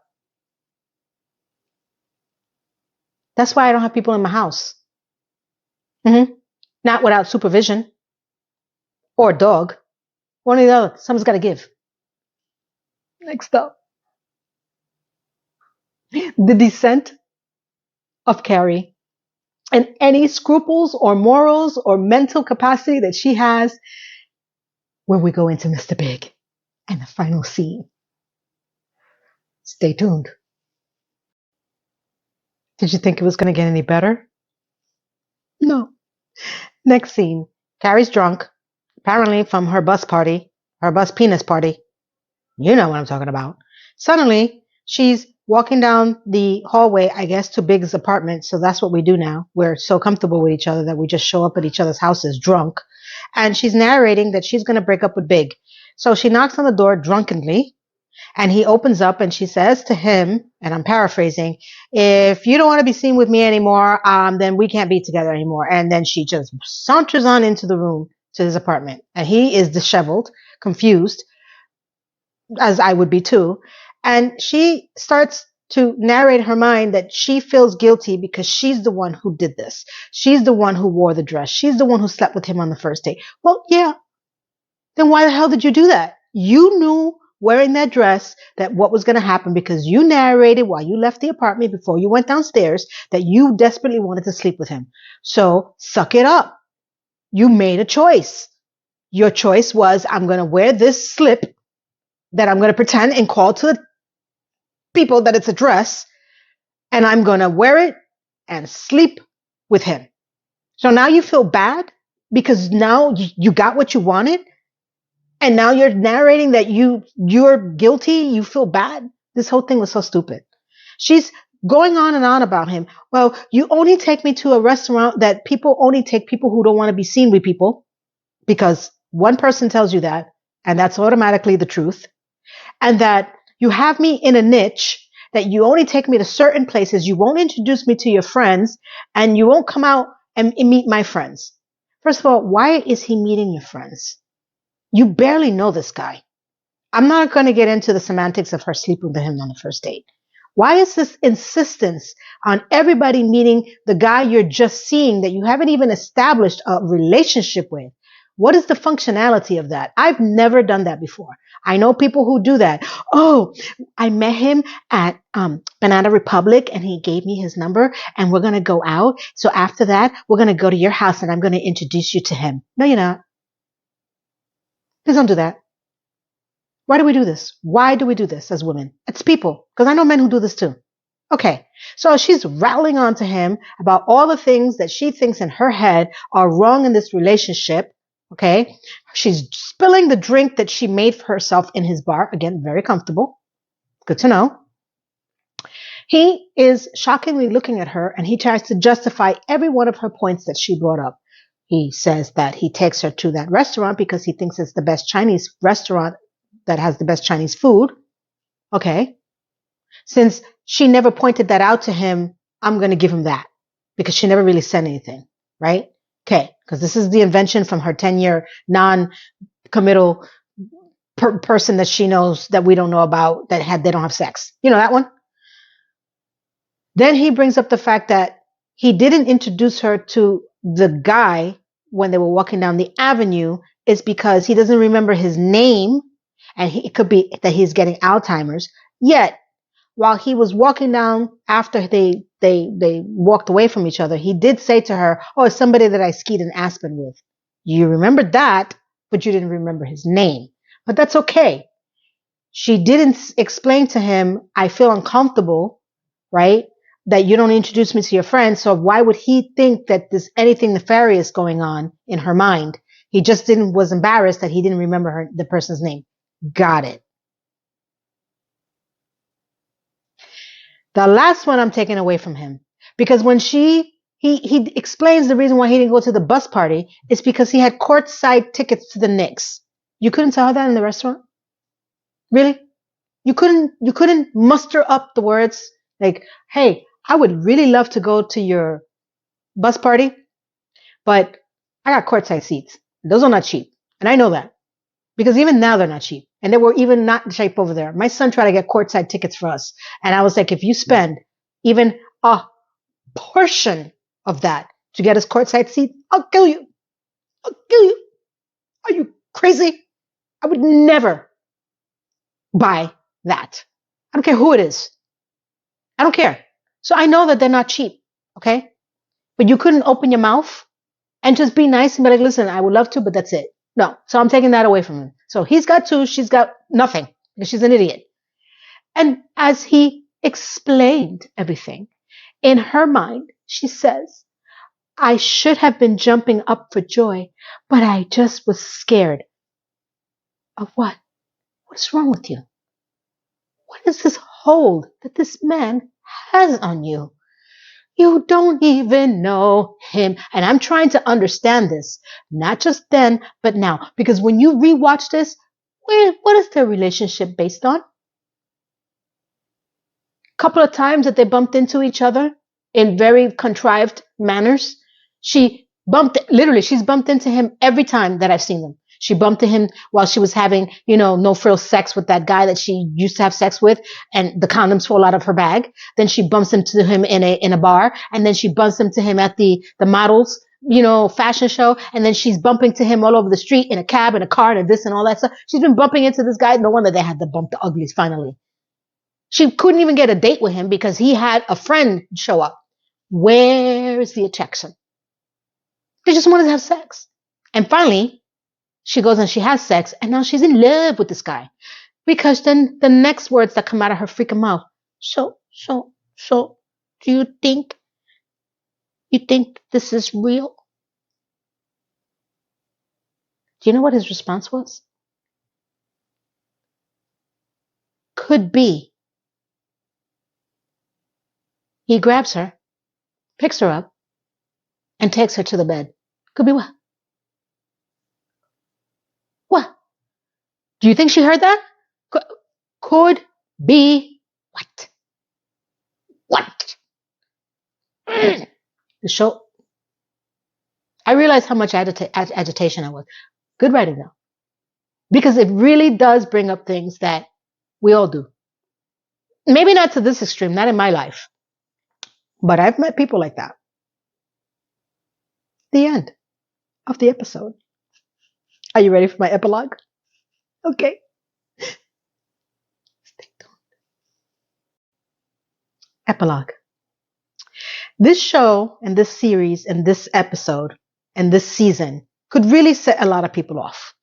That's why I don't have people in my house. Not without supervision. Or a dog. One or the other. Someone's got to give. Next up. The descent of Carrie. And any scruples or morals or mental capacity that she has when we go into Mr. Big and the final scene. Stay tuned. Did you think it was going to get any better? No. Next scene. Carrie's drunk, apparently from her bus penis party. You know what I'm talking about. Suddenly, she's walking down the hallway, I guess, to Big's apartment. So that's what we do now. We're so comfortable with each other that we just show up at each other's houses drunk. And she's narrating that she's going to break up with Big. So she knocks on the door drunkenly. And he opens up and she says to him, and I'm paraphrasing, if you don't want to be seen with me anymore, then we can't be together anymore. And then she just saunters on into the room to his apartment. And he is disheveled, confused, as I would be too. And she starts to narrate her mind that she feels guilty because she's the one who did this. She's the one who wore the dress. She's the one who slept with him on the first date. Well, yeah. Then why the hell did you do that? You knew wearing that dress, that what was going to happen because you narrated while you left the apartment before you went downstairs that you desperately wanted to sleep with him. So suck it up. You made a choice. Your choice was, I'm going to wear this slip that I'm going to pretend and call to the people that it's a dress, and I'm going to wear it and sleep with him. So now you feel bad because now you got what you wanted, and now you're narrating that you're guilty. You feel bad. This whole thing was so stupid. She's going on and on about him. Well, you only take me to a restaurant that people only take people who don't want to be seen with people, because one person tells you that, and that's automatically the truth. And that you have me in a niche, that you only take me to certain places, you won't introduce me to your friends, and you won't come out and meet my friends. First of all, why is he meeting your friends? You barely know this guy. I'm not going to get into the semantics of her sleeping with him on the first date. Why is this insistence on everybody meeting the guy you're just seeing that you haven't even established a relationship with? What is the functionality of that? I've never done that before. I know people who do that. Oh, I met him at Banana Republic and he gave me his number and we're going to go out. So after that, we're going to go to your house and I'm going to introduce you to him. No, you're not. Please don't do that. Why do we do this? Why do we do this as women? It's people. Because I know men who do this too. Okay. So she's rattling on to him about all the things that she thinks in her head are wrong in this relationship. Okay. She's spilling the drink that she made for herself in his bar. Again, very comfortable. Good to know. He is shockingly looking at her and he tries to justify every one of her points that she brought up. He says that he takes her to that restaurant because he thinks it's the best Chinese restaurant that has the best Chinese food. Okay. Since she never pointed that out to him, I'm going to give him that because she never really said anything. Right? Okay. Because this is the invention from her 10-year non-committal person that she knows that we don't know about that they don't have sex. You know that one? Then he brings up the fact that he didn't introduce her to the guy when they were walking down the avenue is because he doesn't remember his name, and it could be that he's getting Alzheimer's. Yet, while he was walking down after they walked away from each other, he did say to her, "Oh, it's somebody that I skied in Aspen with." You remembered that, but you didn't remember his name. But that's okay. She didn't explain to him, "I feel uncomfortable," right? That you don't introduce me to your friends. So why would he think that there's anything nefarious going on in her mind? He just was embarrassed that he didn't remember the person's name. Got it. The last one I'm taking away from him, because when he explains the reason why he didn't go to the bus party is because he had courtside tickets to the Knicks. You couldn't tell her that in the restaurant? Really? You couldn't muster up the words like, "Hey, I would really love to go to your bus party, but I got courtside seats. Those are not cheap." And I know that because even now they're not cheap. And they were even not cheap over there. My son tried to get courtside tickets for us. And I was like, if you spend even a portion of that to get us courtside seats, I'll kill you. I'll kill you. Are you crazy? I would never buy that. I don't care who it is. I don't care. So I know that they're not cheap, okay? But you couldn't open your mouth and just be nice and be like, "Listen, I would love to, but that's it." No. So I'm taking that away from him. So he's got two, she's got nothing because she's an idiot. And as he explained everything, in her mind, she says, "I should have been jumping up for joy, but I just was scared." Of what? What's wrong with you? What is this hold that this man has on you? You don't even know him. And I'm trying to understand this, not just then, but now. Because when you rewatch this, what is their relationship based on? Couple of times that they bumped into each other in very contrived manners. She's bumped into him every time that I've seen them. She bumped into him while she was having, no frill sex with that guy that she used to have sex with, and the condoms fall out of her bag. Then she bumps into him in a bar, and then she bumps into him at the models fashion show, and then she's bumping to him all over the street in a cab, in a car, and this and all that stuff. She's been bumping into this guy. No wonder they had to bump the uglies finally. She couldn't even get a date with him because he had a friend show up. Where is the attraction? They just wanted to have sex. And finally, she goes and she has sex, and now she's in love with this guy. Because then the next words that come out of her freaking mouth, so, do you think this is real? Do you know what his response was? Could be. He grabs her, picks her up, and takes her to the bed. Could be what? What? Do you think she heard that? Could be what? What? The show. I realized how much agitation I was. Good writing though. Because it really does bring up things that we all do. Maybe not to this extreme, not in my life. But I've met people like that. The end of the episode. Are you ready for my epilogue? Okay. Stay tuned. Epilogue. This show and this series and this episode and this season could really set a lot of people off.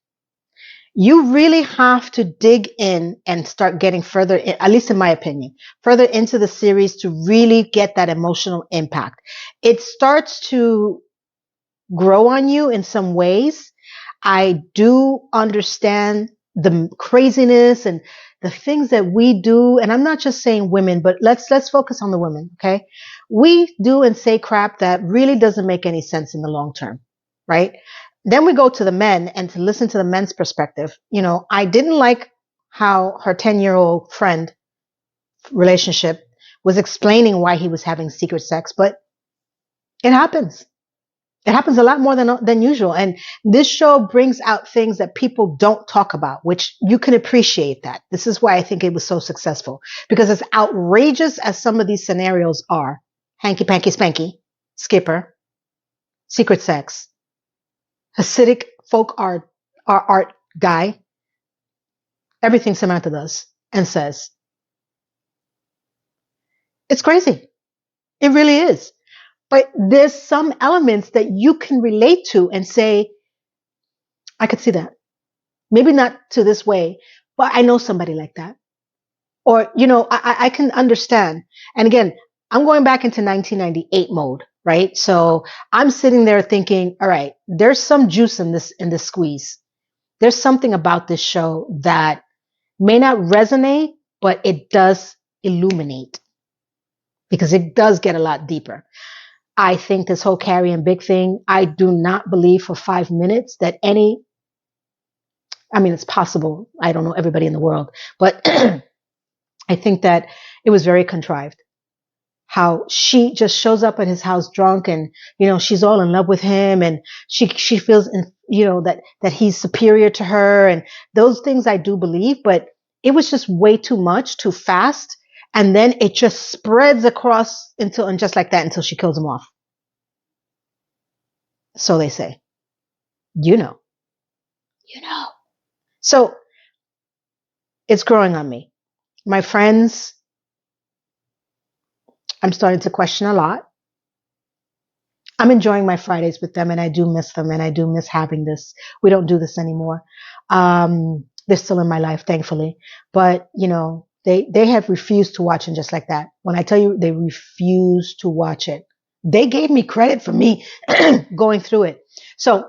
You really have to dig in and start getting further, at least in my opinion, further into the series to really get that emotional impact. It starts to grow on you in some ways. I do understand the craziness and the things that we do. And I'm not just saying women, but let's focus on the women. Okay. We do and say crap that really doesn't make any sense in the long term. Right. Then we go to the men and to listen to the men's perspective. I didn't like how her 10-year-old friend relationship was explaining why he was having secret sex, but it happens. It happens a lot more than usual. And this show brings out things that people don't talk about, which you can appreciate that. This is why I think it was so successful, because as outrageous as some of these scenarios are, hanky panky spanky, skipper, secret sex, Hasidic folk art guy, everything Samantha does and says, it's crazy. It really is. But there's some elements that you can relate to and say, I could see that. Maybe not to this way, but I know somebody like that. Or, I can understand. And again, I'm going back into 1998 mode, right? So I'm sitting there thinking, all right, there's some juice in this squeeze. There's something about this show that may not resonate, but it does illuminate because it does get a lot deeper. I think this whole Carrie and Big thing, I do not believe for 5 minutes that it's possible. I don't know everybody in the world, but I think that it was very contrived. How she just shows up at his house drunk and, she's all in love with him and she feels, that he's superior to her. And those things I do believe, but it was just way too much, too fast. And then it just spreads across and just like that until she kills him off. So they say, you know. So it's growing on me. My friends, I'm starting to question a lot. I'm enjoying my Fridays with them and I do miss them and I do miss having this. We don't do this anymore. They're still in my life, thankfully. But, they have refused to watch it just like that. When I tell you they refuse to watch it, they gave me credit for me going through it. So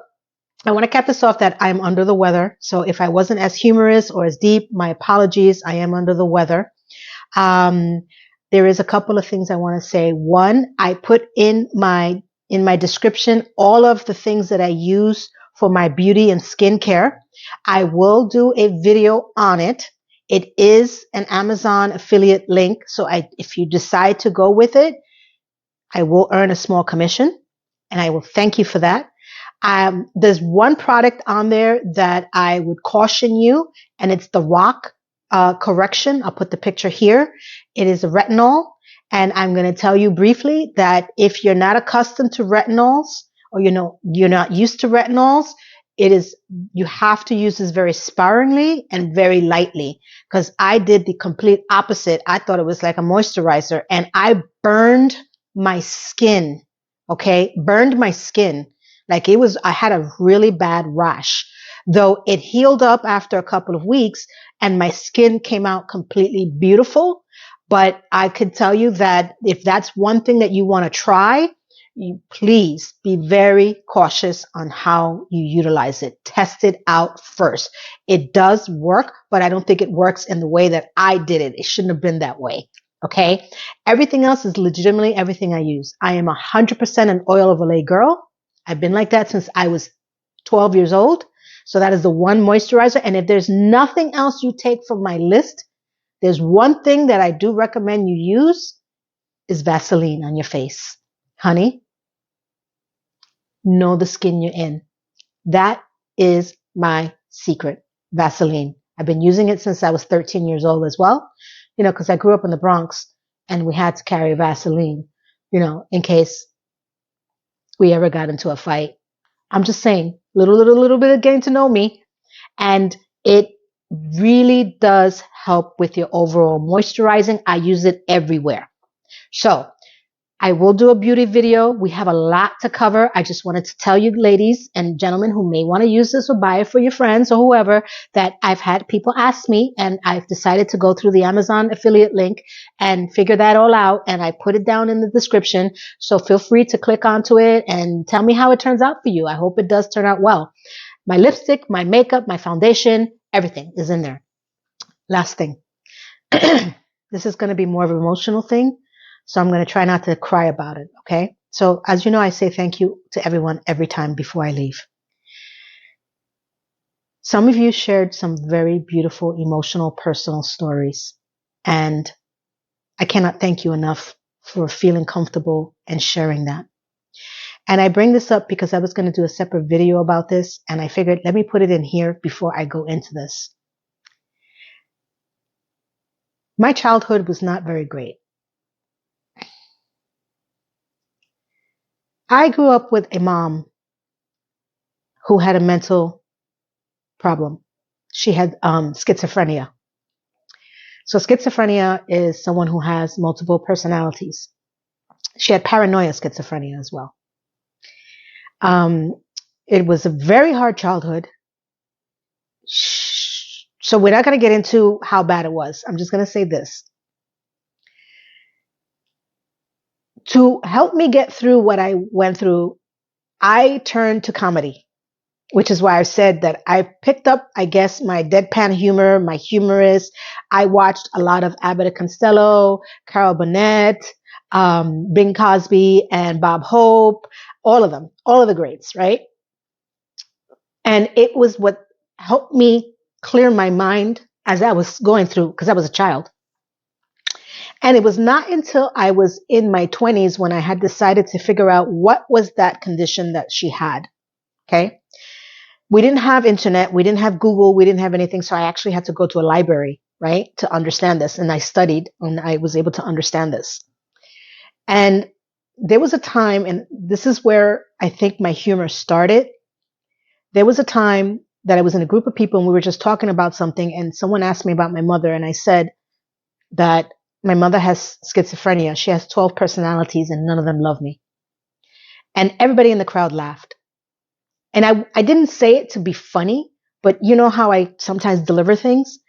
I want to cap this off that I'm under the weather. So if I wasn't as humorous or as deep, my apologies. I am under the weather. There is a couple of things I want to say. One, I put in my description all of the things that I use for my beauty and skincare. I will do a video on it. It is an Amazon affiliate link. So if you decide to go with it, I will earn a small commission and I will thank you for that. There's one product on there that I would caution you, and it's the Rock correction. I'll put the picture here. It is a retinol. And I'm going to tell you briefly that if you're not accustomed to retinols or you're not used to retinols, you have to use this very sparingly and very lightly, because I did the complete opposite. I thought it was like a moisturizer, and I burned my skin. Okay, burned my skin. Like I had a really bad rash, though it healed up after a couple of weeks and my skin came out completely beautiful. But I could tell you that if that's one thing that you want to try, you please be very cautious on how you utilize it. Test it out first. It does work, but I don't think it works in the way that I did it. It shouldn't have been that way. Okay. Everything else is legitimately everything I use. I am 100% an oil of Olay girl. I've been like that since I was 12 years old. So that is the one moisturizer. And if there's nothing else you take from my list, there's one thing that I do recommend you use is Vaseline on your face. Honey, know the skin you're in. That is my secret. Vaseline. I've been using it since I was 13 years old as well, because I grew up in the Bronx and we had to carry Vaseline, in case we ever got into a fight. I'm just saying, little bit of getting to know me. And it really does help with your overall moisturizing. I use it everywhere. So I will do a beauty video. We have a lot to cover. I just wanted to tell you, ladies and gentlemen who may want to use this or buy it for your friends or whoever, that I've had people ask me, and I've decided to go through the Amazon affiliate link and figure that all out. And I put it down in the description. So feel free to click onto it and tell me how it turns out for you. I hope it does turn out well. My lipstick, my makeup, my foundation, everything is in there. Last thing. This is going to be more of an emotional thing. So I'm going to try not to cry about it, okay? So as you know, I say thank you to everyone every time before I leave. Some of you shared some very beautiful, emotional, personal stories. And I cannot thank you enough for feeling comfortable and sharing that. And I bring this up because I was going to do a separate video about this. And I figured, let me put it in here before I go into this. My childhood was not very great. I grew up with a mom who had a mental problem. She had schizophrenia. So schizophrenia is someone who has multiple personalities. She had paranoia schizophrenia as well. It was a very hard childhood. So we're not going to get into how bad it was. I'm just going to say this. To help me get through what I went through, I turned to comedy, which is why I said that I picked up, I guess, my deadpan humor, my humorous. I watched a lot of Abbott and Costello, Carol Burnett, Bing Cosby, and Bob Hope, all of them, all of the greats, right? And it was what helped me clear my mind as I was going through, because I was a child. And it was not until I was in my 20s when I had decided to figure out what was that condition that she had. Okay. We didn't have internet. We didn't have Google. We didn't have anything. So I actually had to go to a library, right, to understand this. And I studied and I was able to understand this. And there was a time, and this is where I think my humor started. There was a time that I was in a group of people and we were just talking about something, and someone asked me about my mother, and I said that my mother has schizophrenia. She has 12 personalities and none of them love me. And everybody in the crowd laughed. And I didn't say it to be funny, but you know how I sometimes deliver things?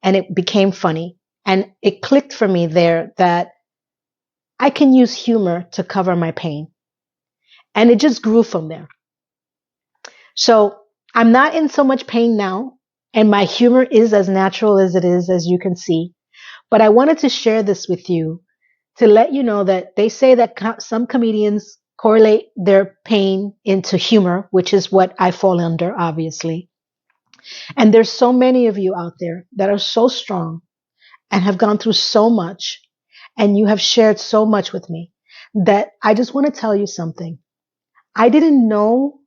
And it became funny. And it clicked for me there that I can use humor to cover my pain. And it just grew from there. So I'm not in so much pain now. And my humor is as natural as it is, as you can see. But I wanted to share this with you to let you know that they say that some comedians correlate their pain into humor, which is what I fall under, obviously. And there's so many of you out there that are so strong and have gone through so much, and you have shared so much with me, that I just want to tell you something. I didn't know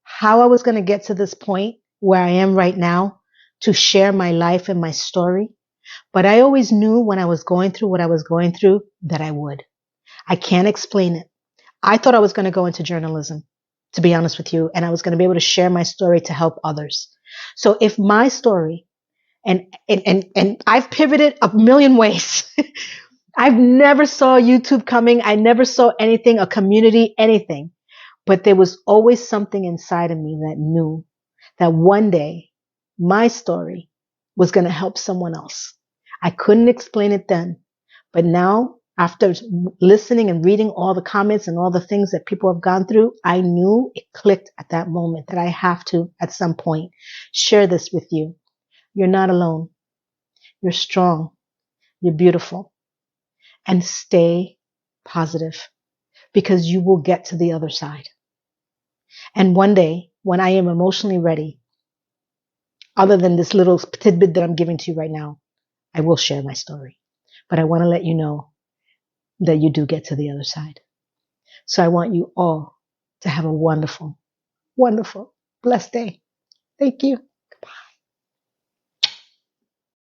how I was going to get to this point where I am right now to share my life and my story. But I always knew when I was going through what I was going through that I would. I can't explain it. I thought I was going to go into journalism. to be honest with you, and I was going to be able to share my story to help others. So if my story, and I've pivoted a million ways. I've never saw YouTube coming. I never saw anything, a community, anything. But there was always something inside of me that knew that one day my story was going to help someone else. I couldn't explain it then, but now after listening and reading all the comments and all the things that people have gone through, I knew it clicked at that moment that I have to, at some point, share this with you. You're not alone. You're strong. You're beautiful. And stay positive because you will get to the other side. And one day, when I am emotionally ready, other than this little tidbit that I'm giving to you right now, I will share my story. But I want to let you know that you do get to the other side. So I want you all to have a wonderful, wonderful, blessed day. Thank you.